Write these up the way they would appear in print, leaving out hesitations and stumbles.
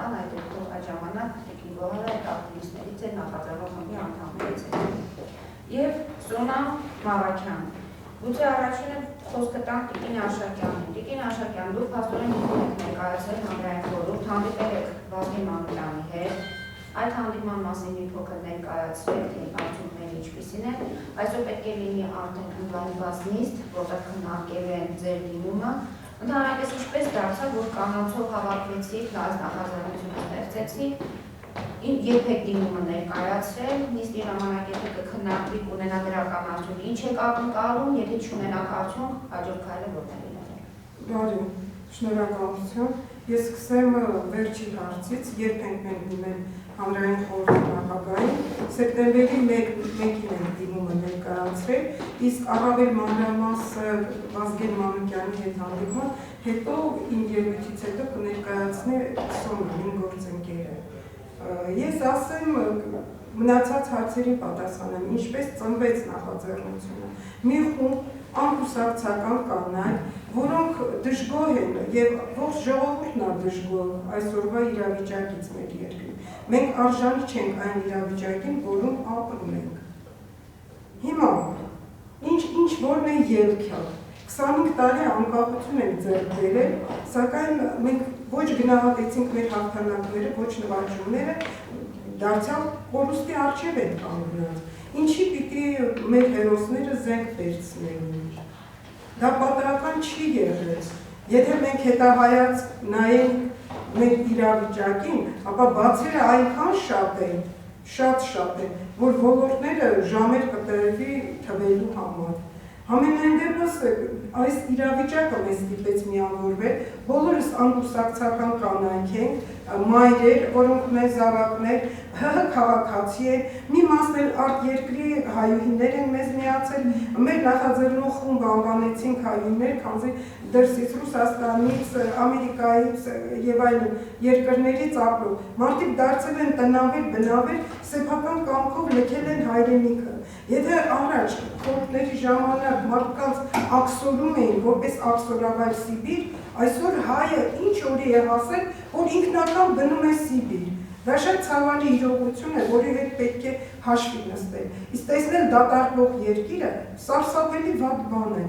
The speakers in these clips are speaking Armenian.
կան, այդ ժամանակ Տիկին Գոհարը այդ ակտիվիստներից էր, նախաձեռնող խմբի անդամներից էր։ Եվ Սոնա Մավաքյան։ Գուցե առաջինը խոսքը տանք Տիկին Արշակյանին։ Տիկին Արշակյան, դուք փաստորեն եք ներկայացել հանրային խորհուրդ, հանդիպել եք Վազգեն Մանուկյանի հետ։ Այդ հանդիպման մասին մի փոքր ներկայացրեք, թե արդյունքները ինչպիսին են։ Այսօր պետք է լինի արդեն ընդվանված նիստ, որտեղ քննարկել են ձեր դիմումը։ Ընդհանրապես ինչպես դարձավ, որ կանանցով հավաքվեցիք, նախաձեռնությունը ստեղծեցիք, երբեք դիմումը ներկայացրել, նիստի ժամանակետը կքննարկվի կունենա դրական արդյունք, ինչ եք ակնկալում, եթե չունենաք արդյունք, հաջորդ քայլը որտեղ լինել։ Բարի, շնորհակալություն։ Ես սկսեմ վերջի հարցից, երբ ենք մենք դիմել հանրային խորհրդի նախագահին, սեպտեմբերի 1-ին ենք դիմումը ներկայացրել, իսկ առավել մանրամասը Վազգեն Մանուկյանի հետ հանդիպման, հետո իմ ելույթից հետո կներկայացնի Սոնան, իմ գործընկերը։ Ես ասեմ մնացած հարցերի պատասխանեմ, ինչպես ծնվեց նախաձեռնությունը։ Մի խումբ անկուսակցական կանայք, որոնք դժգոհ են եւ ողջ ժողովուրդն է դժգոհ այսօրվա իրավիճակից մեր երկրի։ Մենք արժանի չենք այն իրավիճակին, որում ապրում ենք։ Հիմա ինչ որն է ելքը։ 25 տարի անկախություն ենք ձեռք բերել, սակայն մենք ոչ գնահատեցինք մեր հաղթանակները, ոչ նվաճումները, դարձյալ կորուստի առջև են կանգնած։ Ինչի պիտի մեր հերոսները զենք վերցնեն։ Դա պատահական չի եղել։ Եթե մենք հետահայաց նայենք մեր իրավիճակին, ապա բացերը այնքան շատ են, որ ոլորտները ժամեր կտրվի թվելու համար։ Համենայն դեպս այս իրավիճակը մեզ ստիպեց միավորվել, բոլորս անկուսակցական կանայք ենք, մայրեր, որոնք մեզ զավակներ, ՀՀ քաղաքացի են, մի մասն էլ արտերկրի հայուհիներ են մեզ միացել, մեր նախաձեռնող խումբ անվանեցինք հայուհիներ, քանզի դրսից Ռուսաստանից, Ամերիկայից եւ այլն երկրներից ապրող մարդիկ դարձել են տնավեր, բնավեր, սեփական կամքով լքել են հայրենիքը։ Եթե առաջ խորհուրդների ժամանակ մարդկանց աքսորում էին որպես աքսորավայր Սիբիր, այսօր հայը ինչ օրի է հասել, որ ինքնական բնում է Սիբիր։ Դա շատ ցավալի իրողություն է, որի հետ պետք է հաշվի նստել։ Իսկ տեսնել դատարկվող երկիրը սարսափելի վատ բան է։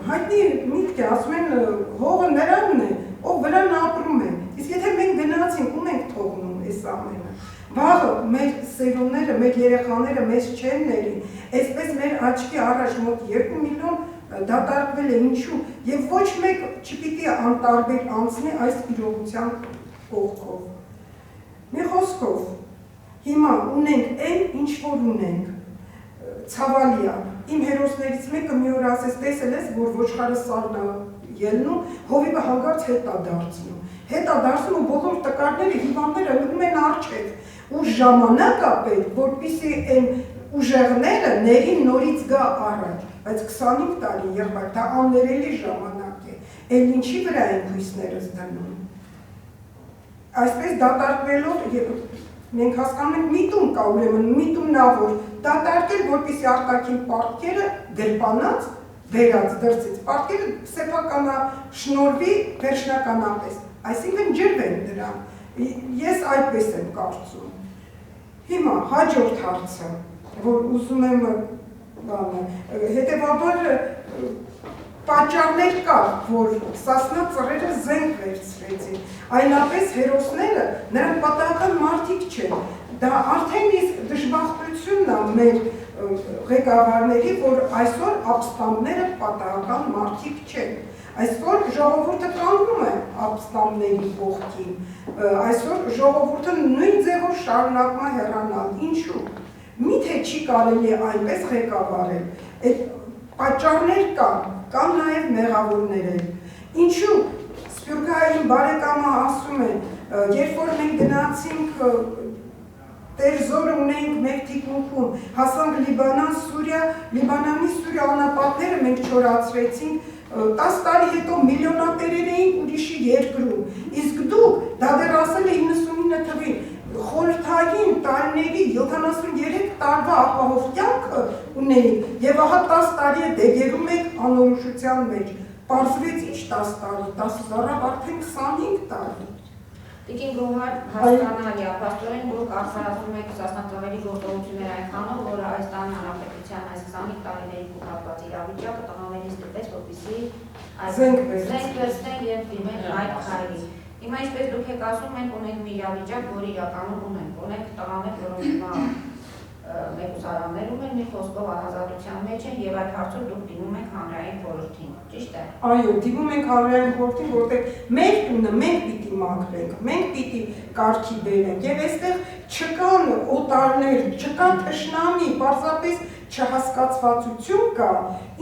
Հայտնի միտք է, ասում են հողը նրանն է, ով վրան ապրում է։ Իսկ եթե մենք գնացինք, ում ենք թողնում այս ամենը։ Վաղը մեր սերունդները, մեր երեխաները մեզ չեն ների, այսպես մեր աչքի առաջ մոտ 2 միլիոն դատարկվել է ինչու, եւ ոչ մեկ չպիտի անտարբեր անցնի այս իրողության կողքով։ Մի խոսքով, հիմա ունենք այն, ինչ որ ունենք, ցավալի է, իմ հերոսներից մեկը մի օր ասեց, տեսել ես, որ ոչխարը սառն է ելնում, հովիվը հանկարծ հետ է դարձնում ու բոլոր տկարները, հիվանդները լնում են առջև, ու ժամանակ է պետք, որպեսզի այն ուժեղները ներին նորից գա առաջ, բայց 25 տարի եղբայր, դա աններելի ժամանակ է, էլ ինչի վրա են հույսներս դնում։ Այսպես դատարկվելով, մենք հասկանում ենք միտում կա ուրեմն, միտումն ա որ դատարկել, որպեսզի արտաքին պարտքերը գրպանած, վերած դրսից, պարտքերը սեփականա շնորհվի վերջնականապես, այսինքն ջրվեն դրան, ես այդպես եմ կարծում։ Հիմա հաջորդ հարցը, որ ուզում եմ հետևաբար պատճառներ կա, որ Սասնա ծռերը զենք վերցրեցին, այլապես հերոսները նրանք պատահական մարդիկ չեն, դա արդեն իսկ դժբախտությունն է մեր ղեկավարների, որ այսօր ապստամբները պատահական մարդիկ չեն, այսօր ժողովուրդը կանգնում է ապստամբների կողքին, այսօր ժողովուրդը նույն ձևով շարունակում է հեռանալ, ինչու, միթե չի կարելի այնպես ղեկավարել, այդ պատճառներ կան նաև մեղավորներ են, ինչու Սփյուռքահային բարեկամը ասում է, երբ որ մենք գնացինք Տերզորը ունենք մեր թիկունքում, հասանք Լիբանան, Սուրիա, Լիբանանի Սուրիա անապատները մենք չորացրեցինք, 10 տարի հետո միլիոնատերեր էինք ուրիշի երկրում, իսկ դուք, դա դեռ ասել է 99 թվին, խորհրդային տարիների 73 տարվա ապահով կյանքը ունեիք և ահա 10 տարի է դեգերում եք անորոշության մեջ, պարզվեց ինչ 10 տարի, 10 զարավ արդեն 25 տարի։ Տիկին Գոհար հասկանալի է, փաստորեն դուք արդարացնում եք սասնատվերի գործողություններ այնքանով, որ այս տան հանրապետության այս 25 տարիների կուտակված իրավիճակը տղաներին ստիպեց, որպեսզի զենք վերցնեն եւ դիմեն այդ քայլին։ Հիմա ինչպես դուք եք ասում, մենք ունենք մի իրավիճակ, որը իրականում ունենք տղաներ, որոնք հիմա մեկուսարաններում են, մի խոսքով անազատության մեջ են եւ այդ հարցով դուք դիմում եք հանրային խորհրդին, ճիշտ է։ Այո, դիմում ենք հանրային խորհրդին, որտեղ մեր տունը մենք պիտի մաքրենք, մենք պիտի կարգի բերենք եւ այստեղ չկան օտարներ, չկա թշնամի, պարզապես չհասկացվածություն կա,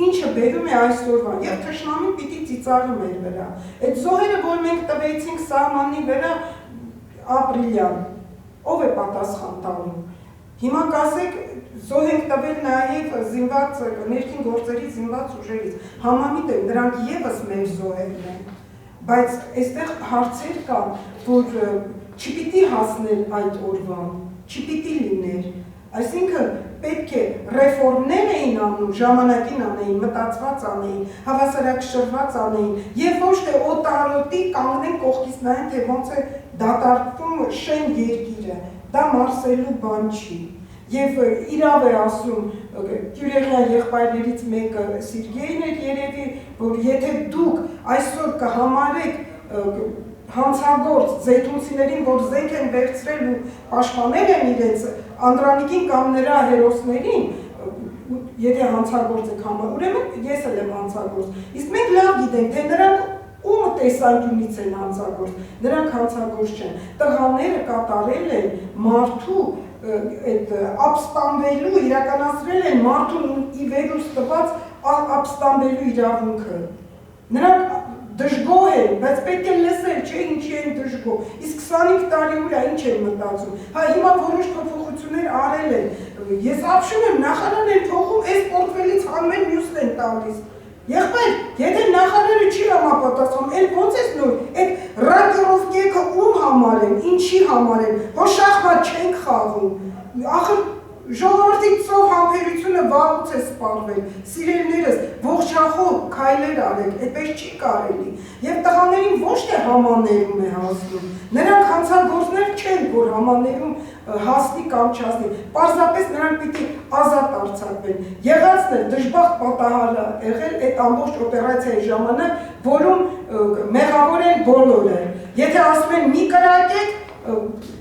ինչը բերում է այսօրվան եւ թշնամին պիտի ծիծաղի մեր վրա։ Այդ զոհերը, որ մենք տվեցինք սահմանի վրա ապրիլյան, ով է պատասխան տալու։ Հիմա կասեք, զոհ ենք տվել նաև զինված ներքին գործերի զինված ուժերից, համամիտ են, նրանք եւս մեր զոհերն են, բայց այստեղ հարցեր կան, որ չպիտի հասնել այդ օրվան, չպիտի լիներ, այսինքն պետք է ռեֆորմներ էին անում, ժամանակին անեին, մտածված անեին, հավասարակշռված անեին, եւ ոչ թե օտարոտի կանգնեն կողքից նայեն, թե ոնց է դատարկվում շեն երկիրը, դա մարսելու բան չի։ Եվ իրավ է ասում Տյուրեղյան եղբայրներից մեկը Սիրգեյն էր երևի, որ եթե դուք այսօր կհամարեք հանցագործ զեյթունցիներին, որ զենք են վերցրել ու պաշտպանել են իրենց Անդրանիկին կամ նրա հերոսներին, եթե հանցագործ եք համարում, ուրեմն ես էլ եմ հանցագործ, իսկ մենք լավ գիտենք, թե նրանք ում տեսանկյունից են հանցագործ, նրանք հանցագործ չեն, տղաները կատարել են մարդու այդ ապստամբելու, իրականացրել են մարդուն ի վերուս տված ապստամբելու իրավունքը։ Նրանք դժգոհ են, բայց պետք է լսել, չէ ինչի են դժգոհ, իսկ 25 տարի ուրա ինչ են մտածում, հա հիմա որոշ փոփոխություններ արել են, ես ապշում եմ, նախարարն են թողում, այս պորտվելից հանում են մյուսն են տալիս, եղբայր, եթե նախարարը չի համապատասխանում, էլ ոնց ես նոր, այդ ռադիորովկեքը ում համար են, ինչի համար են, հո շախմատ չենք խաղում, ախր ժողովրդի ծով համբերությունը վաղուց է սպառվել, սիրելիներս, ողջախոհ քայլեր արեք, այդպես չի կարելի, եւ տղաներին ոչ թե համաներում է հասնում, նրանք հանցագործներ չեն, որ համաներում հասնի կամ չհասնի, պարզապես նրանք պիտի ազատ արձակվեն, եղածն է դժբախտ պատահար եղել այդ ամբողջ օպերացիայի ժամանակ, որում մեղավոր են բոլորը, եթե ասում են մի կրակեք,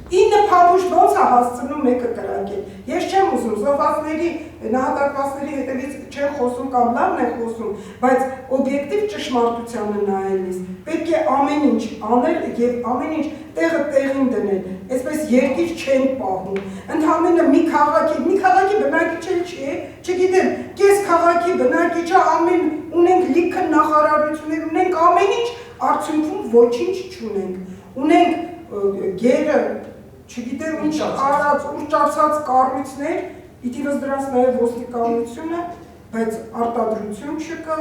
9 փամուշ ոնց է հասցնում մեկը կրակել, ես չեմ ուզում, զոհվածների, նահատակվածների հետևից չեմ խոսում կամ լավն եմ խոսում, բայց օբյեկտիվ ճշմարտությանը նայելիս, պետք է ամեն ինչ անել եւ ամեն ինչ տեղը տեղին դնել, այսպես երկիր չեն պահում, ընդհանրապես մի քաղաքի բնակիչ էլ չի, չգիտեմ, կես քաղաքի բնակիչը ամեն ունենք լիքը նախարարություններ, ունենք ամեն ինչ, արդյունքում ոչինչ չունենք, ունենք գերը, չգիտեմ ինչ արած, ուրջացած կառույցներ, պիտի վզդրանց նաև ոստիկանությունը, բայց արտադրություն չկա,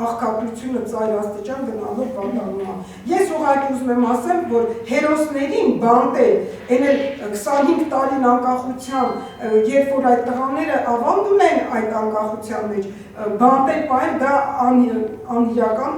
աղքատությունը ծայր աստիճան գնալով վատանում է։ Ես ուղղակի ուզում եմ ասեմ, որ հերոսներին բանտել, այն էլ 25 տարին անկախության, երբ որ այդ տղաները ավանդում են այդ անկախության մեջ, բանտել պահել, դա անիրական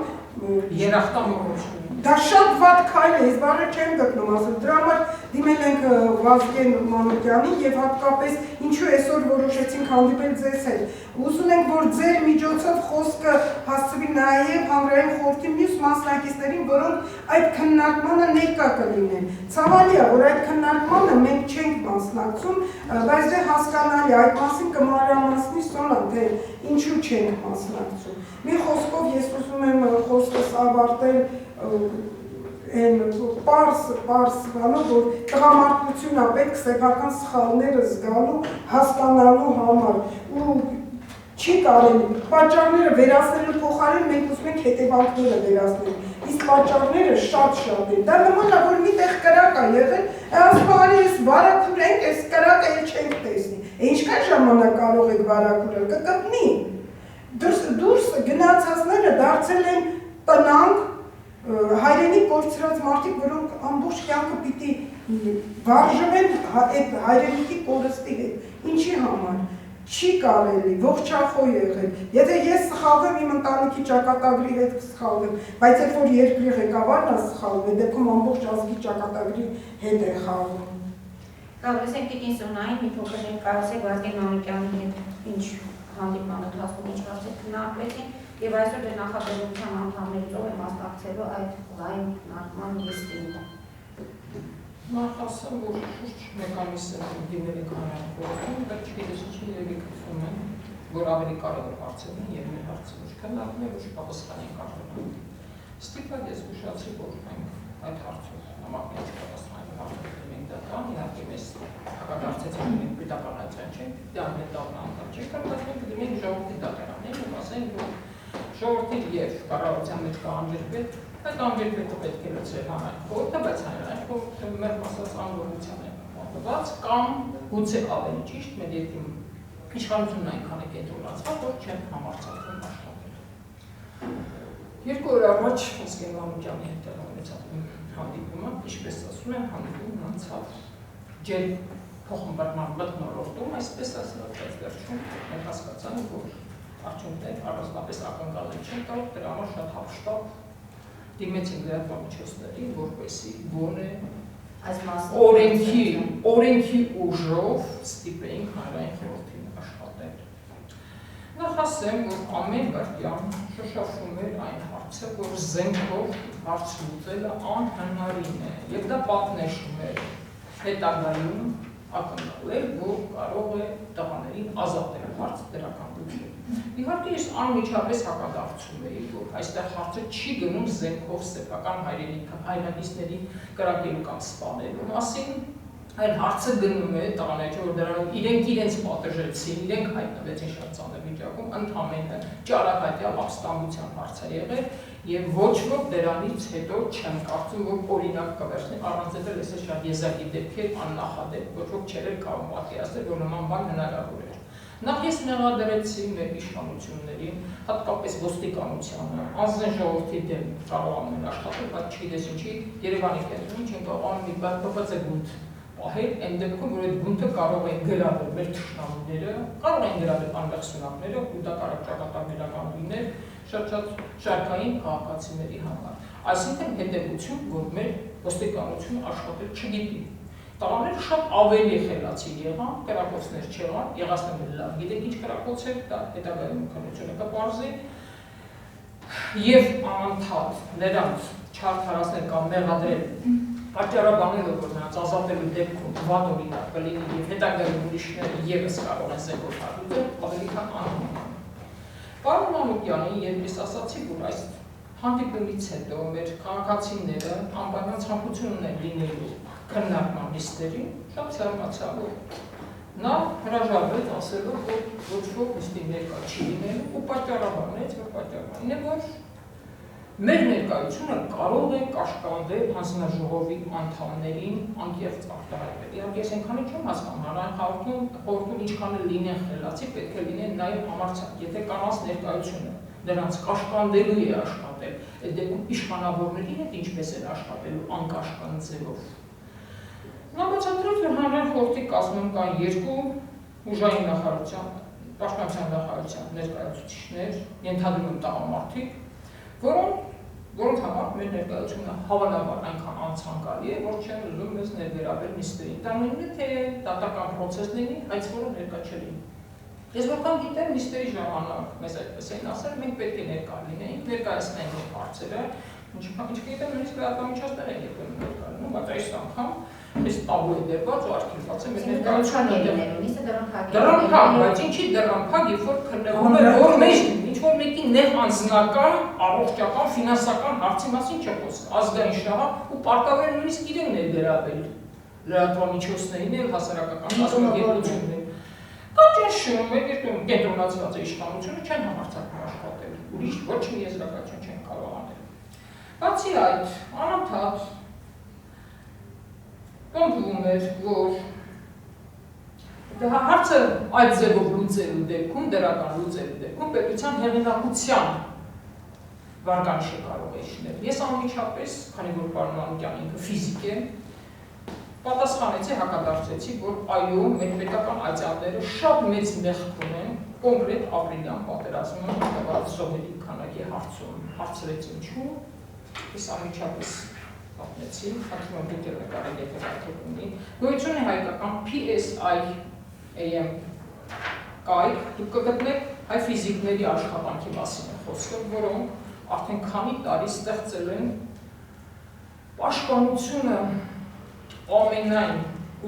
երախտամոռոք։ Դա շատ վատ քայլ է, ես բառը չեմ գտնում ասել, դրա համար դիմել ենք Վազգեն Մանուկյանին եւ հատկապես ինչու այսօր որոշեցինք հանդիպել ձեզ հետ։ Ուզում ենք, որ ձեր միջոցով խոսքը հասցվի նաեւ հանրային խորհրդի մյուս մասնակիցներին, որոնք այդ քննարկմանը ներկա կլինեն։ Ցավալի է, որ այդ քննարկմանը մենք չենք մասնակցում, բայց դե հասկանալի է, այդ մասին կմանրամասնի Սոնա, թե ինչու չենք մասնակցում։ Մի խոսքով ես ուզում եմ խոսքս ավարտել այն պարս բանով, որ տղամարդությունն է պետք սեփական սխալները զգալու, հասկանալու համար ու չի կարելի, պատճառները վերացնելու փոխարեն մենք ուզում ենք հետևանքները վերացնել, իսկ պատճառները շատ են, դա նման է, որ միտեղ կրակ է եղել, ասում արի ես վարակուր ենք, այս կրակը էլ չենք տեսնի, ինչքան ժամանակ կարող եք վարակուրը, կկպնի, դուրս գնացածները դարձել են տնանք, հայրենի կորցրած մարդիկ, որոնք ամբողջ կյանքը պիտի վարժվեն այդ հայրենիքի կորստի հետ, ինչի համար, Չի կարելի, ողջախոհ եղել։ Եթե ես սխալվեմ, իմ ընտանիքի ճակատագրի հետ սխալվեմ, բայց երբ որ երկրի ղեկավարն է սխալվում, այդ դեպքում ամբողջ ազգի ճակատագրի հետ է խաղում։ Կավրեսենք տիկին Սոնային մի փոքր ներկայացեք Վազգեն Մանուկյանի հետ ինչ հանդիպման ընթացքում ինչ հարցեր քննարկվեցին եւ այսօր դեր նախաձեռնության անդամներից ով է մասնակցելու այդ լայն քննարկման նիստին։ Նախ ասեմ, որ շուրջ մեկ ամիս դիմել ենք հանրապետություն, բայց չգիտես ինչի երևի կծում են, որ ավելի կարևոր հարցեր են եւ մեր հարցը ոչ քննարկվում է, ոչ պատասխան ենք արտոնանում։ Ստիպված ես ուշացրի, որ մենք այդ հարցով համակարգ պատասխանի հարցեր ենք դատան, իհարկե մեզ հակադարձեցին մենք պետականացան չենք, դա մետաղնական չենք, բայց մենք դիմենք ժողովրդի դատարանին ու ասենք, որ ժողովրդի եւ կառավարության մեջ կա անջրպետ, այդ անջրպետը պետք է լցրել հանրային խորհուրդը, բայց հանրային խորհուրդը մեր մասած անգորության է մոտված կամ գուցե ավելի ճիշտ մեր երկրի իշխանությունն այնքան է կենտրոնացված, որ չեն համարձակվում աշխատել։ 2 օր առաջ Վազգեն Մանուկյանի հետ ունեցավ հանդիպումը, ինչպես ասում են, հանդիպումն անցավ ջեր փոխմբռնման մթնոլորտում, այսպես ասած, բայց վերջում մենք հասկացանք, որ արդյունքներ առանձնապես ակնկալել չեն կարող, դրա համար շատ հապշտապ դիմեցին լրատվամիջոցների, որպեսզի գոնե օրենքի ուժով ստիպեինք հանրային խորհրդին աշխատել։ Նախ ասեմ, որ ամեն վայրկյան շոշափում էր այն հարցը, որ զենքով հարց լուծելը անհնարին է, եւ դա պատնեշում էր հետագայում ակնկալել, որ կարող է տղաներին ազատել հարց դրական բյուջեով։ Իհարկե ես անմիջապես հակադարձում էի, որ այստեղ հարցը չի գնում զենքով սեփական հայրենիքների կրակելու կամ սպանելու մասին, այլ հարցը գնում է տղաների, որ դրանով իրենք իրենց պատժեցին, իրենք հայտնվեցին շատ ծանր վիճակում, ընդհանրապես ճարակատյալ ապստամբության հարց է եղել եւ ոչ ոք դրանից հետո չեմ կարծում, որ օրինակ կվերցնի, առանց այդ ես շատ եզակի դեպքեր աննախադեպ, ոչ ոք չէր կարող պատկերացնել, որ նման բան հնարավոր է։ Նախ ես մեղադրեցի մեր իշխանություններին, հատկապես ոստիկանությանը, ազգային ժողովրդի դեմ կարողանում են աշխատել, բայց չգիտես ինչի, Երևանի կենտրոնում չեն կարողանում մի բան փոխած գունդ պահել, այն դեպքում, որ այդ գունդը կարող են գրավել մեր թշնամիները, կարող են գրավել անվերջ սունակները, ու դա կարող ճակատագրական լինել շատ շարքային քաղաքացիների համար։ Այսինքն հետևություն, որ մեր ոստիկանությունը աշխատել չգիտի։ Տղաները շատ ավելի խելացի եղան, կրակոցներ չեղան, եղածները լավ գիտեք ինչ կրակոց էր, դա հետագայում քննությունը կպարզի, եւ անընդհատ նրանց չարդարացնել կամ մեղադրել պատճառաբանելով, որ նրանց ազատելու դեպքում վատ օրինակ կլինի եւ հետագայում ուրիշները եւս կարող են զենքով հարձակվել, ավելի քան անհնար։ Պարոն Մանուկյանին ես ասացի, որ այս հանդիպումից հետո մեր քաղաքացիները անպայման ցանկություն ունեն լինելու քննարկման նիստերին, շատ զարմացա, որ նա հրաժարվեց ասելով, որ ոչ ոք նիստի ներկա չի լինելու ու պատճառաբանեց, որ պատճառաբանն է, որ մեր ներկայությունը կարող է կաշկանդել հանձնաժողովի անդամներին անկեղծ արտահայտել։ Իհարկե ես այնքան չեմ հասկանում, հանրային խորհրդում ինչքան էլ լինեն խելացի, պետք է լինեն նաև համարձակ, եթե կանանց ներկայությունը նրանց կաշկանդելու է աշխատել, այդ դեպքում իշխանավորների հետ ինչպես են աշխատելու անկաշկան ձևով։ Նա բացատրեց, որ հանրային խորհրդի կազմում կան 2 ուժային նախարարության, պաշտպանության նախարարության ներկայացուցիչներ, ենթադրում եմ տղամարդիկ, որոնց համար մեր ներկայությունը հավանաբար այնքան անցանկալի է, որ չեն ուզում մեզ ներգրավել նիստերին։ Դա նույնն է, թե դատական process լինի, այս որը ներկա չլինի։ Ես որքան գիտեմ, նիստերի ժամանակ մեզ այդպես էին ասել, մենք պետք է ներկա լինեինք, ներկայացնենք մեր հարցերը, ինչքան գիտեմ, նույնիսկ լրատվամիջոցներ են երբեմն ներկա լինում, բայց այս անգամ այս տաբու է դերված ու արգելված է մեր ներկայությունը։ Դրանք փակ, բայց ինչի դրանք փակ, երբ որ քննվում է, որ մեր ինչ-որ մեկի նեղ անձնական, առողջական, ֆինանսական հարցի մասին չի խոսք, ազգային շահ ու պարտավոր նույնիսկ իրեն ներգրավել լրատվամիջոցներին էլ հասարակական կազմակերպություններին։ Կամ ճնշում է, երբ կենտրոնացված է իշխանությունը, չեն համարձակվում աշխատել, ուրիշ ոչ մի եզրակացություն չեն կարող անել։ Բացի այդ, անընդհատ պնդվում էր, որ հարցը այդ ձևով լուծելու դեպքում, դրական լուծելու դեպքում պետության հեղինակության վարկանիշը կարող է իջնել։ Ես անմիջապես, քանի որ պարոն Մանուկյանը ինքը ֆիզիկ է, պատասխանեցի, հակադարձեցի, որ այո, մեր պետական ատյանները շատ մեծ մեղք ունեն կոնկրետ ապրիլյան պատերազմում հետևած զոհերի քանակի հարցում։ Հարցրեց ինչու, ես անմիջապես պատմեցի, խնդրում եմ դուք նկարել եք արդյոք ունի։ Գոյություն է հայկական PSI-AM կայք, դուք կգտնեք հայ ֆիզիկների աշխատանքի մասին է խոսքը, որոնք արդեն քանի տարի ստեղծել են պաշտպանությունը ամենայն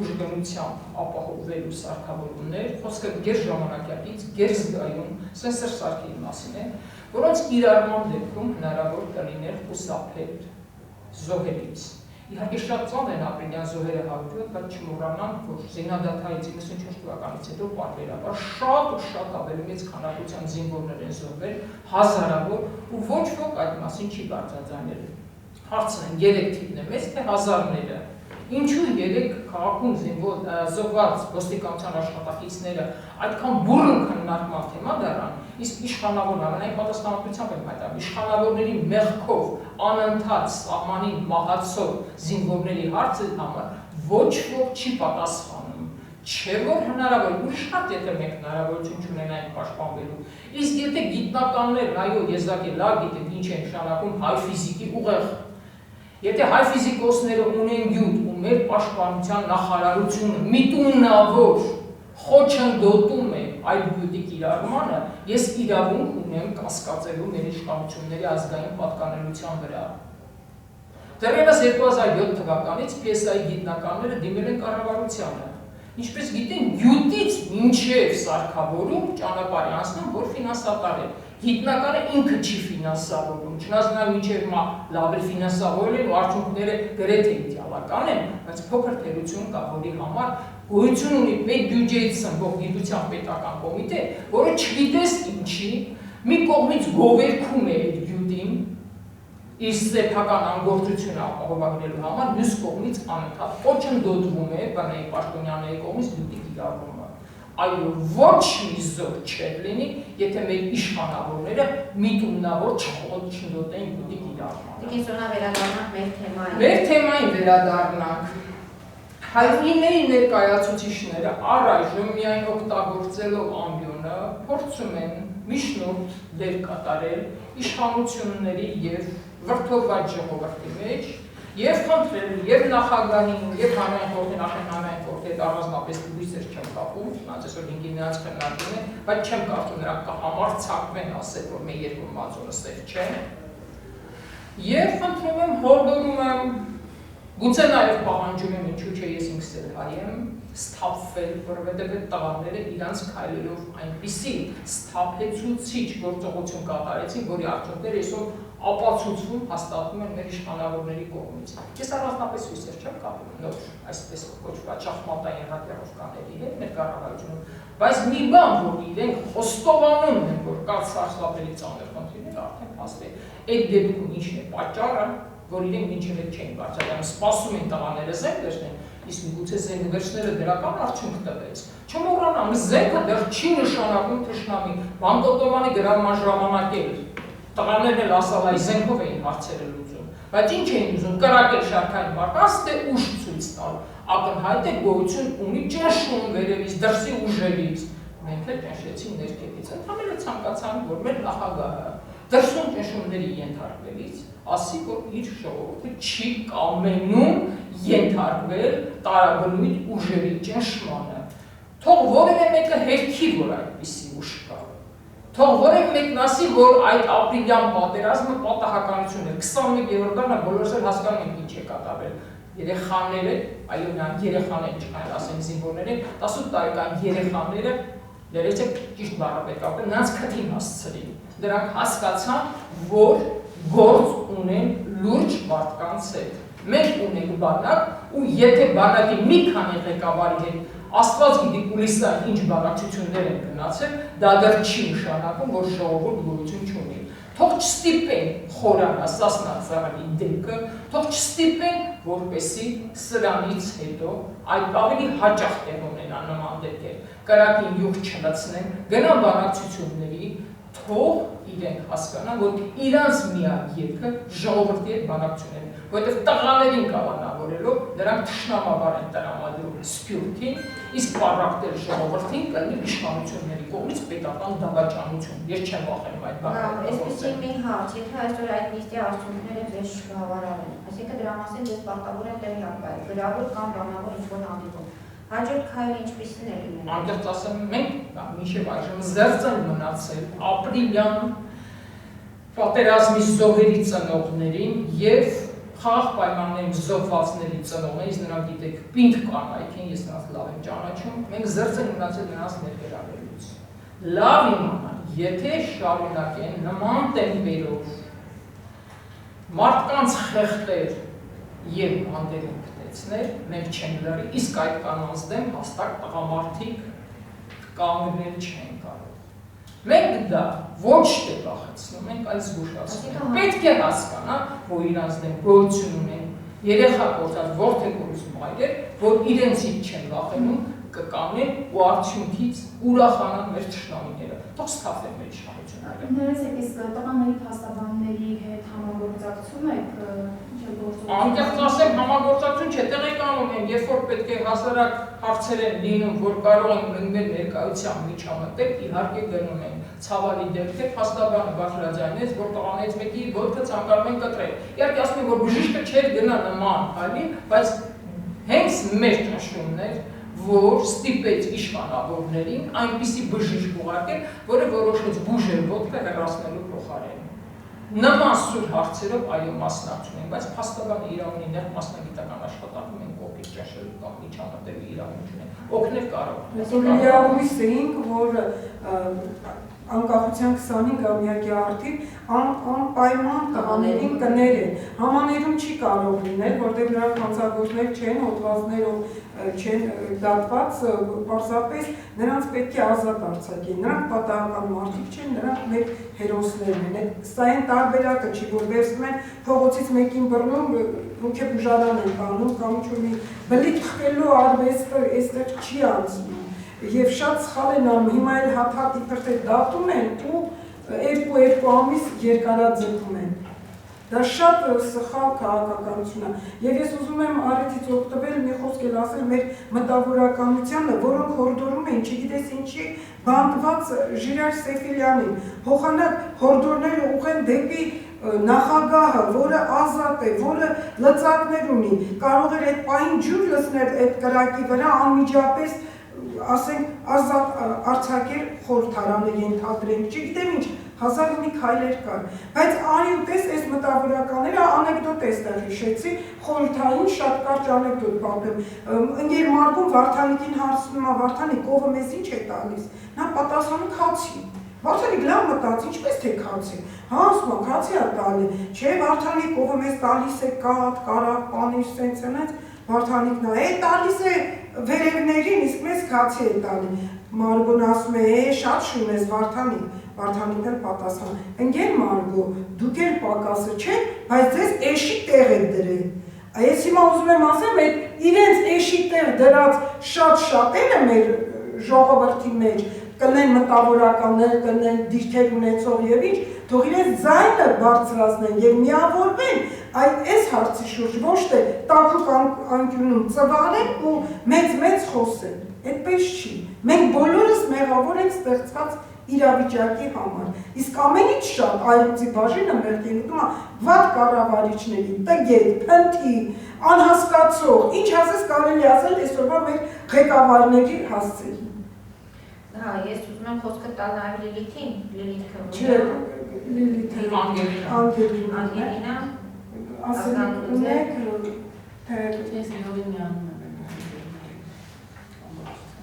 ուժգնությամբ ապահովելու սարքավորումներ, խոսքը գերժամանակյակից, գերզգայուն սենսոր սարքերի մասին է, որոնց կիրառման դեպքում հնարավոր կլիներ խուսափել զոհերից։ Իհարկե շատ ծանր են ապրիլյան զոհերը հավաքվել, բայց չմոռանանք, որ զինադադարից 94 թվականից հետո պարբերաբար շատ ու շատ ավելի մեծ քանակությամբ զինվորներ են զոհվել, հազարավոր, ու ոչ ոք այդ մասին չի բարձրաձայնել։ Հարցն է, 3 թիվն է մեծ, թե հազարները։ Ինչու 3 քաղաքում զոհված ոստիկանության աշխատակիցները այդքան բուռն քննարկման թեմա դառան, իսկ իշխանավոր ամենայն պատասխանատվությամբ եմ հայտարարում, իշխանավորների մեղքով անընդհատ սահմանին մահացող զինվորների հարցի համար ոչ ոք չի պատասխանում։ Չէ որ հնարավոր, ուրիշ շատ եթե մենք հնարավորություն չունենայինք պաշտպանվելու։ Իսկ եթե գիտնականներն, այո, եզակի լավ գիտեն ինչ է նշանակում հայ ֆիզիկի ուղեղ, եթե հայ ֆիզիկոսները ունեն գյուտ ու մեր պաշտպանության նախարարությունը միտումնավոր խոչընդոտում է այդ գյուտի կիրառմանը, ես իրավունք ունեմ կասկածելու մեր իշխանությունների ազգային պատկանելության վրա։ Դեռևս 2007 թվականից PSI գիտնականները դիմել են կառավարությանը։ Ինչպես գիտեն, գյուտից մինչև սարքավորում ճանապարհ է անցնում, որ ֆինանսատար է։ Գիտնականը ինքը չի ֆինանսավորում, չնայած նա մինչև լավ է ֆինանսավորել են ու արդյունքները գրեթե իդեալական են, բայց փոքր թերություն կա, որի համար գոյություն ունի պետբյուջեից սնվող գիտության պետական կոմիտե, որը չգիտես ինչի, մի կողմից գովերքում է այդ գյուտին, իր սեփական անգործությունը ապահովագրելու համար, մյուս կողմից անընդհատ խոչընդոտվում է բնայի պաշտոնյաների կողմից գյուտի կիրառումը։ Այո, ոչ մի զոհ չէր լինի, եթե մեր իշխանավորները միտումնավոր չխոչընդոտեին գյուտի կիրառմանը։ Տիկին Սոնա, վերադառնանք մեր թեմային։ Մեր թեմային վերադառնանք։ Հայտնիների ներկայացուցիչները առայժմ միայն օգտագործելով ամբիոնը փորձում են միջնորդ դեր կատարել իշխանությունների եւ վրդովված ժողովրդի մեջ եւ խնդրել եւ նախագահին եւ հանրային խորհրդին, արդեն հանրային խորհրդի առանձնապես լույսեր չեմ կապում, ասես որ ինքնին նրանց քննարկում են, բայց չեմ կարծում նրանք կհամարձակվեն ասել, որ մեր երկու մածորը սեր չեն։ Եվ խնդրում եմ, հորդորում եմ, գուցե նաև պահանջում եմ, ինչու՞ չէ ես ինքս էլ հայ եմ, սթափվել, որովհետև այդ տղաները իրանց քայլերով այնպիսի սթափեցուցիչ գործողություն կատարեցին, որի արդյունքները այսօր ապացուցվում հաստատվում են մեր իշխանավորների կողմից։ Ես առանձնապես հույսեր չեմ կապում նոր այսպես կոչված շախմատային հակերովկաների հետ մեր կառավարությունում, բայց մի բան, որ իրենք խոստովանում են, որ կա սարսափելի ծանր խնդիրներ, արդեն փաստ է։ Այդ դեպքում ինչն է պատճառը, որ իրենք մինչև այդ չեն բարձրացնում, սպասում են տղաները զենք վերցնեն, իսկ միգուցե զենքը վերցնելը դրական արդյունք տվեց։ Չմոռանամ, զենքը դեռ չի նշանակում թշնամի, Բանգոտովանի գրավման ժամանակ էլ տղաներն էլ ասալ այ զենքով էին հարցերը լուծում, բայց ինչ էին ուզում, կրակել շարքային պարտազ, թե ուժ ցույց տալ, ակնհայտ է գոյություն ունի ճնշում վերևից, դրսի ուժերից, մենք էլ ճնշեցին ներքևից, ընդհանրապես ցանկացան, որ մեր նախագահը դրսում ճնշումների ենթարկվելիս ասի, որ իր ժողովուրդը չի կամենում ենթարկվել տարաբնույթ ուժերի ճնշմանը։ Թող որևէ մեկը հերքի, որ այդպիսի ուժ կա։ Թող որևէ մեկն ասի, որ այդ ապրիլյան պատերազմը պատահականություն է։ 21-րդ դարն բոլորս էլ հասկանում ենք ինչ է կատարվել։ Երեխաները, այո, նրանք երեխաներ չկան, ասեն զինվորները, 18 տարեկան երեխաները, ներեցեք ճիշտ բառը պետք է ապրեն, նրանց քթին հասցրին։ Դրանք հասկացան, որ գործ ունեն լուրջ մարդկանց հետ։ Մենք ունենք բանակ ու եթե բանակի մի քանի ղեկավարի հետ Աստված գիտի կուլիսան ինչ բանակցություններ են գնացել, դա դեռ չի նշանակում, որ ժողովուրդ գոյություն չունի։ Թող չստիպեն խորանը Սասնա-Ծառայի դեպքը, թող չստիպեն, որպեսզի սրանից հետո այդ ավելի հաճախ տեղ ունենա նման դեպքեր, կրակին յուղ չլցնեն, գնան բանակցությունների, թող իրենք հասկանան, որ իրանց միակ ելքը ժողովրդի հետ բանակցությունն է, որովհետև տղաներին կալանավորելով նրանք թշնամաբար են տրամադրում սփյուռքին, իսկ պառակտել ժողովրդին կլինի իշխանությունների կողմից պետական դավաճանություն։ Ես չեմ վախենում այդ բանը։ Այսպեսի մի հարց, եթե այսօր այդ նիստի արդյունքները ձեզ շահավարարեն, այսինքն դրա մասին ձեզ պարտավոր է տեղյակ պահել, գրավոր կամ բանավոր ինչ-որ հանդիպում։ Հաջորդ քայլը ինչպիսին է լինելու։ Անկեղծ ասեմ, մենք մինչև այժմ զերծ են մնացել ապրիլյան պատերազմի զոհերի ծնողներին եւ խաղաղ պայմաններում զոհվածների ծնողներից, նրանք գիտեք, պինդ կանայք են, ես նրանց լավ եմ ճանաչում, մենք զերծ են մնացել նրանց ներգրավելուց։ Լավ իմանան, եթե շարունակեն նման տեմպերով մարդկանց խեղդեր եւ բանդերին մենք չենք լրի, իսկ այդ կանանց դեմ հաստատ տղամարդիկ կանգնել չեն կարող։ Մենք դա ոչ թե վախեցնում ենք, այլ զգուշացնում ենք։ Պետք է հասկանան, որ իրանց դեմ գոյություն ունեն երեխա կորցած որդեգորուց մայրեր, որ իրենցից չեն վախենում, կկանեն ու արդյունքից ուրախանան մեր թշնամիները։ Թող սթափեն մեր իշխանությունները։ Ներեցեք, իսկ տղաների փաստաբանների հետ համագործակցում եք Անկեղծ ասեմ, համագործակցություն չէ, տեղեկանում են, երբ որ պետք է հասարակ հարցեր են լինում, որ կարող են մեր ներկայությամբ միջամտել, իհարկե գնում են ցավալի դեպքեր, փաստաբանը բարձրաձայնեց, որ տղաներից մեկի ոտքը ցանկանում են կտրել։ Իհարկե ասում են, որ բժիշկը չէր գնա նման հալի, բայց հենց մեր ճնշումն էր, որ ստիպեց իշխանավորներին այնպիսի բժիշկ ուղարկել, որը որոշեց բուժել ոտքը հեռացնելու փոխարեն։ Նման սուր հարցերով այո մասնակցում են, բայց փաստաբանը իրավունքի նեղ մասնագիտական աշխատանքում են կողքից ճաշելու կամ միջամտելու իրավունք ունեն, օգնել կարող։ Լիահույս էինք, որ անկախության 25-ամյակի արդիվ անպայման տղաներին կներեն։ Համաներում չի կարող լինել, որտեղ նրանք հանցագործներ չեն, հոդվածներով չեն դատված, պարզապես նրանց պետք է ազատ արձակեն։ Նրանք պատահական մարդիկ չեն, նրանք մեր հերոսներն են։ Սա այն տարբերակը չի, որ վերցնում են փողոցից մեկին բռնում, հոգեբուժարան են տանում, կամ ինչ-որ մի բլիթ խփելու արվեստը այստեղ չի անցնում։ Եվ շատ սխալ են անում, հիմա էլ հատ իբր թե դատում են ու երկու ամիս երկարաձգում են։ Դա շատ սխալ քաղաքականություն է։ Եվ ես ուզում եմ առիթից օգտվել մի խոսք էլ ասել մեր մտավորականությանը, որոնք հորդորում են, չգիտես ինչի, բանտված Ժիրայր Սեֆիլյանին, փոխանակ հորդորները ուղղեն դեպի նախագահը, որը ազատ է, որը լծակներ ունի, կարող էր այդ պահին ջուր լցնել այդ կրակի վրա անմիջապես ասենք ազատ արձակեր խորհրդարանը ենթադրենք, չգիտեմ ինչ, հազար մի քայլեր կար, բայց անյութես այս մտավորականները անեկդոտ էստեղ հիշեցի, խորհրդային շատ կարճ անեկդոտ պատմեմ, ընկեր Մարգոն Վարդանիկին հարցնում է, Վարդանիկ, կովը մեզ ինչ է տալիս, նա պատասխանում քացի, Վարդանիկ լավ մտածի, ինչպես թե քացի, հա ասում է քացի է տալի, չէ Վարդանիկ, կովը մեզ տալիս է կատ, կարակ, պանիր, սենց ենեց, Վարդանիկն է տալիս է վերևներին, իսկ մեզ քացի է տալի, Մարգոն ասում է, շատ շուն ես Վարդանիկ, Վարդանիկն էլ պատասխան, ընկեր Մարգո, դուք էլ պակասը չեք, բայց ձեզ էշի տեղ եք դրել, ես հիմա ուզում եմ ասեմ, այդ իրենց էշի տեղ դրած շատ-շատերը մեր ժողովրդի մեջ, կնեն մտավորականներ, կնեն դիրքեր ունեցող եւ ինչ, թող իրենց ձայնը բարձրացնեն եւ միավորվեն այս հարցի շուրջ, ոչ թե տաքուկ անկյունում ծվարեն ու մեծ խոսեն, այդպես չի, մենք բոլորս մեղավոր ենք ստեղծված իրավիճակի համար, իսկ ամենից շատ այրուցի բաժինը մեղքի նկում է վատ կառավարիչների, տգետ, փնթի, անհասկացող, ինչ ասես կարելի ասել այսօրվա մեր ղեկավարների հասցեին։ Հա, ես ուզում եմ խոսքը տալ նաև Լիլիթին, Չէ, Լիլիթը, Անգելինա, ասենք ունեք, թե ես նորին միանում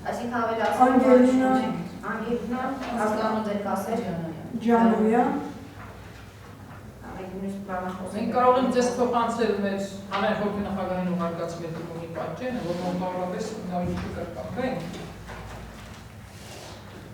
այսինքն ավելի Անգելինա, ազգանու ձեր կասեր Ջանոյան, Մենք կարող ենք ձեզ փոխանցել մեր հանրահայտ նախագահային ուղարկած մեր դիմումի պատճենը, որ մոտավորապես նավիճ կկրկնվենք։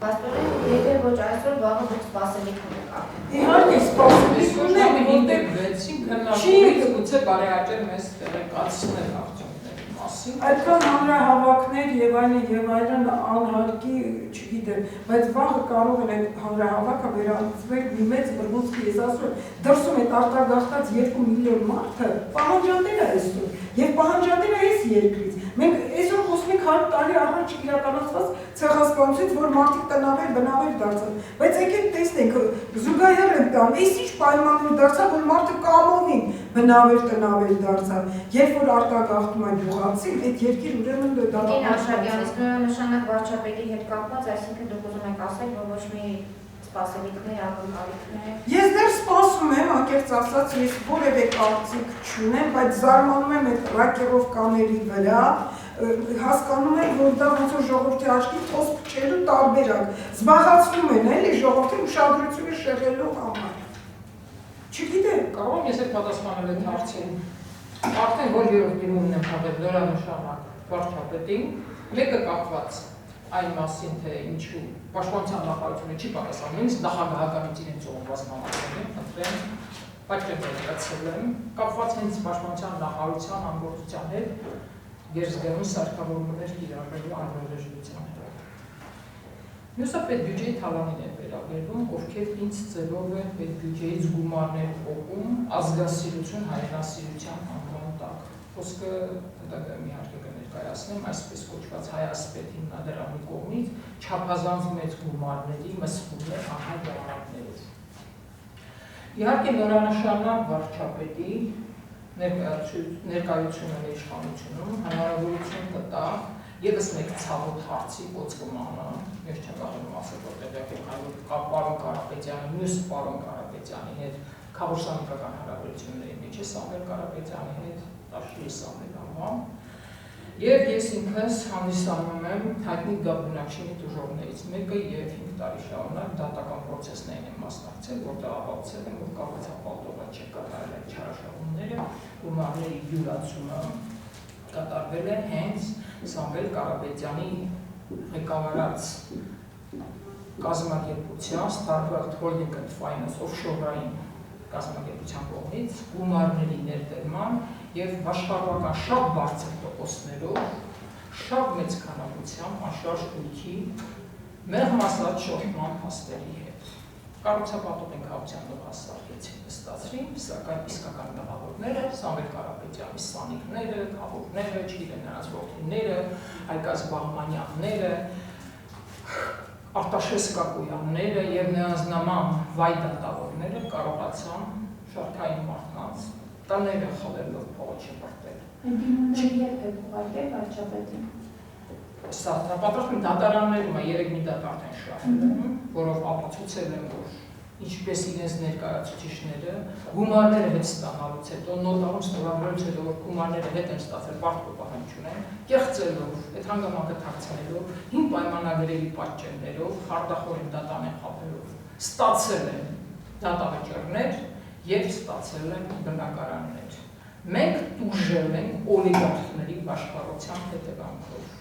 Պաստորեն, եթե ոչ այսօր վաղը դուք սպասելիք ունեք։ Իհարկե սպասելիք ունենք, որտեղ վեցին քննարկումից գուցե բարեհաճեր մեզ տեղեկացնել արդյունքների մասին։ Այդքան հանրահավաքներ եւ այլն անհարկի չգիտեմ, բայց վաղը կարող են այդ հանրահավաքը վերածվել մի մեծ բռնուցքի, ես ասում եմ, դրսում այդ արտագաղթած 2 միլիոն մարդը պահանջատել է այսօր եւ պահանջատել է այս երկրից։ Մենք այսօր խոսում ենք 100 տարի առաջ իրականացված ցեղասպանությունից, որ մարդիկ տնավեր, բնավեր դարձան, բայց եկեք տեսնենք, զուգահեռ են տան, այս ինչ պայմաններ դարձավ, որ մարդը կամովին բնավեր, տնավեր դարձան, երբ որ արտագաղթում այդ յուղացին, այդ երկիր ուրեմն Տիկին Աշակյանից նույնանշանակ վարչապետի հետ կապված, այսինքն դուք ուզում եք ասել, որ ոչ մի սպասելիքներ, ակնկալիքներ։ Ես դեռ սպասում եմ, անկեղծ ասած, ես որևէ կարծիք չունեմ, բայց զարմանում եմ այդ ռակերովկաների վրա, հասկանում եմ, որ դա ոնց որ ժողովրդի աչքի թոս փչելու տարբերակ, զբաղացնում են էլի ժողովրդի ուշադրությունը շեղելու համար։ Չգիտեմ, կարող եմ ես էլ պատասխանել այդ հարցին։ Արդեն որ երրորդ դիմումն եմ հավել նորանշանակ վարչապետին, մեկը կապված այն մասին, թե ինչու պաշտպանության նախարարությունը չի պատասխանում, նույնիսկ նախագահականից իրենց ուղղված բանալին, խնդրեմ, պատճառ վերացել եմ, կապված հենց պաշտպանության նախարարության անգործության հետ գերզգայուն սարքավորումներ կիրառելու անհրաժեշտության հետ։ Մյուսը պետբյուջեի թալանին է վերաբերվում, ովքեր ինձ ձևով են պետբյուջեից գումարներ օգում ազգասիրություն հայրենասիրության անվան տակ։ Խոսքը հետագայում իհարկե կներկայացնեմ այսպես կոչված Հայասպետ հիմնադրամի կողմից չափազանց մեծ գումարների մսխումներ ահա դառնալուց։ Իհարկե նորանշանակ վարչապետի ներկայությունը իշխանությունում հնարավորություն կտա ևս մեկ ցավոտ հարցի կոծկմանը, ես չեմ կարող ասել, որտեղ պարոն Կարապետյանի, մյուս պարոն Կարապետյանի հետ քաղաքական հարաբերությունների մեջ է Սամվել Կարապետյանի հետ, Տաշիրի Սամվել անվան, եւ ես ինքս հանդիսանում եմ հայտնի Գաբունակշինի դժողներից մեկը եւ 5 տարի շարունակ դատական պրոցեսներին եմ մասնակցել, որտեղ ապացուցել եմ, որ կառուցապատողը չկատարել է չարաշահումները, գումարների յուրացումը կատարվել է հենց Սամվել Կարապետյանի ղեկավարած կազմակերպության Starboard Holding and Finance Offshore-ային կազմակերպության կողմից գումարների ներդրման եւ աշխարհական շատ բարձր տոկոսներով, շատ մեծ քանակությամբ անշարժ գույքի մեղմ ասած շոշման փաստերի հետ։ Կառուցապատողին քաղաքական նպաստարկեցին նստացրին, սակայն իսկական գաղափարները, Սամվել Կարապետյանի սանիկները, կապորները, չգիտեմ նրանց որդիները, Այգազ Բաղմանյանները, Արտաշես Կակոյանները եւ նրանց նման վայ դատավորները կարողացան շարքային մարդկանց տները խլելով փողը չպրտել։ Դիմումները երբ եք ուղարկել վարչապետին։ Սա պատրաստում դատարաններում է 3 մի դատ արդեն շահել, որով ապացուցել եմ, որ ինչպես իրենց ներկայացուցիչները գումարները հետ ստանալուց հետո, նոտարում ստորագրելուց հետո, որ գումարները հետ են ստացել, պարտքով պահանջ ունեն, կեղծելով, այդ հանգամանքը թաքցնելով, հին պայմանագրերի պատճեններով, խարդախորեն դատանեն խաբելով, ստացել են դատավճիռներ եւ ստացել են բնակարաններ։ Մենք տուժել ենք օլիգարխների աշխարհության հետևանքով։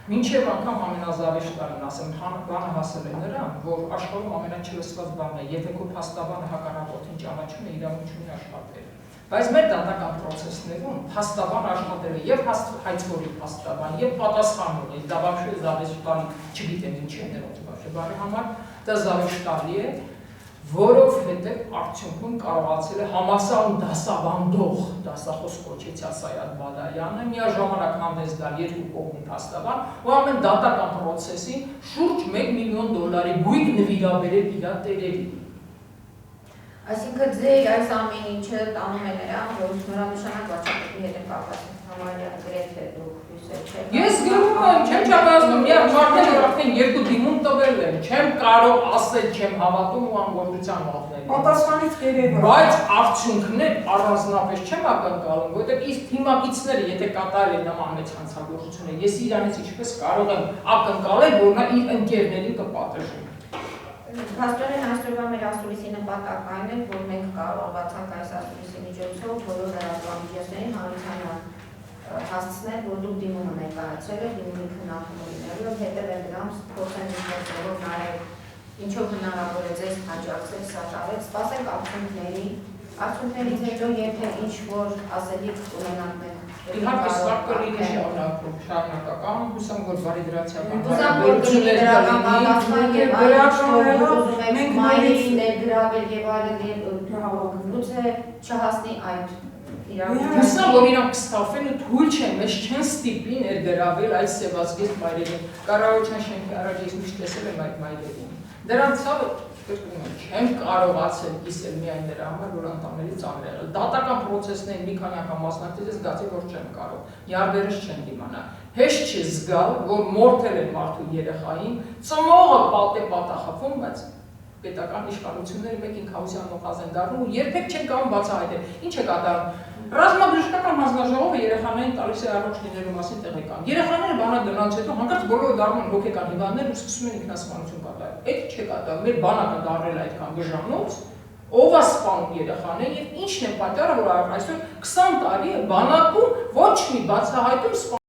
Մինչև անգամ ամենազավեշ տարին ասեմ, բանը հասել է նրան, որ աշխարհում ամենաչլսված բանն է, եթե քո փաստաբանը հակառակորդին ճանաչում է, իրավունք ունի աշխատել։ Բայց մեր դատական պրոցեսներում փաստաբան աշխատել է եւ հայցքորի փաստաբան, եւ պատասխանողի, դա բավարար զավեշ տարի, չգիտեմ ինչ է ներողություն բավարար բանի համար, դա զավեշ տարի է, որովհետև արդյունքում կարողացել է համասարուն դասավանդող դասախոս կոչեցյալ Սայադ Բադարյանը միաժամանակ հանդես գալ 2 կողմի փաստաբան ու ամեն դատական պրոցեսին շուրջ $1 միլիոն գույք նվիրաբերել իր տերերին։ Այսինքն ձեր այս ամեն ինչը տանում է նրան, որ նորանշանակ վարչապետի հետ կապված համարյա գրեթե դուք հույսեր չեք։ Ես գրում եմ, չեմ չափազանում, միակ մարդերը արդեն 2 դիմում տվել են, չեմ կարող ասել, չեմ հավատում ու անգործության մաղթել։ պատասխանից կերևա։ Բայց արդյունքներ առանձնապես չեմ ակնկալում, որովհետև իսկ թիմակիցները, եթե կատարել նման մեծ հանցագործություն, ես իրանից ինչպես կարող եմ ակնկալել, որ նա իր ընկերներին կպատժի։ Փաստորեն այսօրվա մեր ասուլիսի նպատակն այն է, որ մենք կարողացանք այս ասուլիսի միջոցով բոլոր լրատվամիջոցներին հանրությանը հասցնել, որ դուք դիմումը ներկայացրել եք, դիմումի քննարկումը լինելու, հետևել դրան, փորձենք ինքնորոշելով նաև ինչով հնարավոր է ձեզ հաջողել, սատարել, սպասենք արդյունքների, արդյունքներից հետո եթե ինչ որ ասելիք ունենանք մենք Իհարկե սա կլինի շարունակական, հուսամ որ բարեդրացիական Հուսամ որ կլինի դրական պատասխան եւ Վերականգնելով այլ մենք մայրերին ներգրավել եւ այլն եւ գուցե չհասնի այդ իրավիճակին։ Հուսամ որ իրանք կստափեն ու թույլ չեն, մեզ չեն ստիպի ներգրավել այդ սևազգետ մայրերին։ Կառավարության շենքի առաջ ես միշտ տեսել եմ այդ մայրերին։ Դրանց ցավը չեմ կարողացել կիսել միայն նրա համար, որ անտանելի ծանր եղել։ Դատական process-ներին մի քանի անգամ մասնակցել, զգացի որ չեմ կարող։ Յարդերս չեն դիմանա։ Հեշտ չի զգալ, որ մորթել են մարդու երեխային, ծնողը պատախափում, բայց պետական իշխանությունները մեկ ինքնավության նոխազ են դառնում ու երբեք չեն կարող բացահայտել։ Ինչ է կատարում։ Ռազմաբժշկական հանձնաժողովը երեխաներին տալիս է առողջ լինելու մասին տեղեկան։ Երեխաները բանակ դրանից հետո հանկարծ բոլորը դառնում են հոգեկան հիվանդներ ու սկսում են ինքնասպանություն կատարել։ Այդ չի կատարում։ Մեր բանակը դառել է այդքան գժանոց, ով է սպանում երեխաներին եւ ինչն է պատճառը, որ այսօր 20 տարի է բանակում ոչ մի բացահայտում